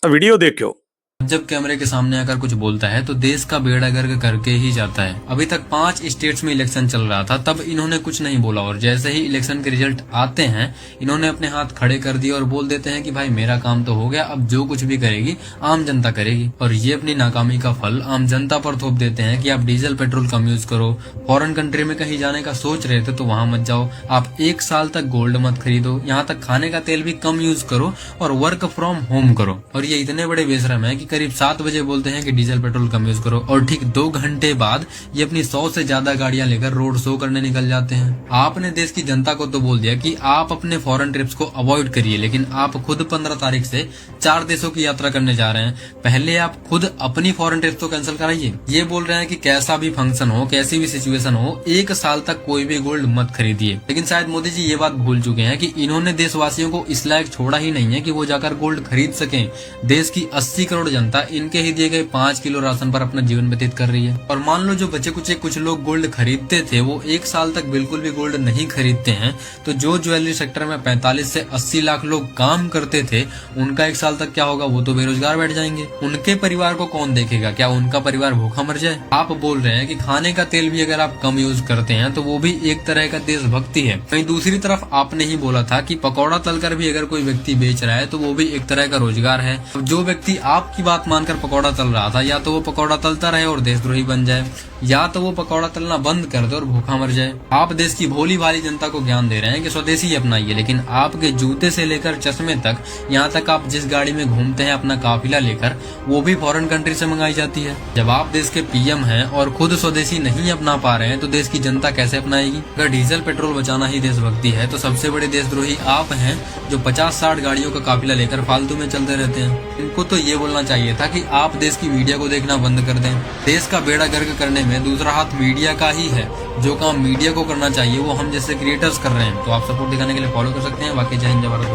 Video देखो। जब कैमरे के सामने आकर कुछ बोलता है तो देश का बेड़ा गर्क करके ही जाता है। अभी तक 5 स्टेट्स में इलेक्शन चल रहा था, तब इन्होंने कुछ नहीं बोला और जैसे ही इलेक्शन के रिजल्ट आते हैं इन्होंने अपने हाथ खड़े कर दिए और बोल देते हैं कि भाई मेरा काम तो हो गया, अब जो कुछ भी करेगी आम जनता करेगी। और ये अपनी नाकामी का फल आम जनता पर थोप देते हैं कि आप डीजल पेट्रोल कम यूज करो, फॉरेन कंट्री में कहीं जाने का सोच रहे थे तो वहां मत जाओ, आप 1 साल तक गोल्ड मत खरीदो, यहाँ तक खाने का तेल भी कम यूज करो और वर्क फ्रॉम होम करो। और ये इतने बड़े बेशरम है कि करीब 7 बजे बोलते हैं कि डीजल पेट्रोल कम यूज करो और ठीक 2 घंटे बाद ये अपनी 100 से ज्यादा गाड़ियां लेकर रोड शो करने निकल जाते हैं। आपने देश की जनता को तो बोल दिया कि आप अपने फॉरेन ट्रिप्स को अवॉइड करिए, लेकिन आप खुद 15 तारीख से 4 देशों की यात्रा करने जा रहे हैं। पहले आप खुद अपनी फॉरेन ट्रिप्स तो कैंसिल कराइए। ये बोल रहे हैं कि कैसा भी फंक्शन हो, कैसी भी सिचुएशन हो, 1 साल तक कोई भी गोल्ड मत खरीदिए। लेकिन शायद मोदी जी ये बात भूल चुके हैं कि इन्होंने देशवासियों को इस लायक छोड़ा ही नहीं है कि वो जाकर गोल्ड खरीद सकें। देश की 80 करोड़ जनता इनके ही दिए गए 5 किलो राशन पर अपना जीवन व्यतीत कर रही है। और मान लो जो बचे कुछ कुछ लोग गोल्ड खरीदते थे वो 1 साल तक बिल्कुल भी गोल्ड नहीं खरीदते हैं, तो जो ज्वेलरी सेक्टर में 45 से 80 लाख लोग काम करते थे उनका 1 साल तक क्या होगा? वो तो बेरोजगार बैठ जाएंगे। उनके परिवार को कौन देखेगा? क्या उनका परिवार भूखा मर जाए? आप बोल रहे हैं कि खाने का तेल भी अगर आप कम यूज करते हैं तो वो भी एक तरह का देशभक्ति है। वहीं दूसरी तरफ आपने ही बोला था कि पकौड़ा तलकर भी अगर कोई व्यक्ति बेच रहा है तो वो भी एक तरह का रोजगार है। जो व्यक्ति आपकी बात मानकर पकौड़ा तल रहा था, या तो वो पकौड़ा तलता रहे और देशद्रोही बन जाए, या तो वो पकौड़ा तलना बंद कर दे और भूखा मर जाए। आप देश की भोली भाली जनता को ज्ञान दे रहे हैं कि स्वदेशी अपनाइए, लेकिन आपके जूते से लेकर चश्मे तक, यहाँ तक आप जिस गाड़ी में घूमते हैं अपना काफिला लेकर, वो भी फॉरेन कंट्री से मंगाई जाती है। जब आप देश के पीएम हैं और खुद स्वदेशी नहीं अपना पा रहे हैं तो देश की जनता कैसे अपनाएगी? अगर डीजल पेट्रोल बचाना ही देशभक्ति है तो सबसे बड़े देशद्रोही आप हैं जो 50-60 गाड़ियों का काफिला लेकर फालतू में चलते रहते हैं। इनको तो ये बोलना चाहिए था कि आप देश की मीडिया को देखना बंद कर दें। देश का बेड़ा गर्क करने में दूसरा हाथ मीडिया का ही है। जो काम मीडिया को करना चाहिए वो हम जैसे क्रिएटर्स कर रहे हैं। तो आप सपोर्ट दिखाने के लिए फॉलो कर सकते हैं। बाकी जय हिंद जय भारत।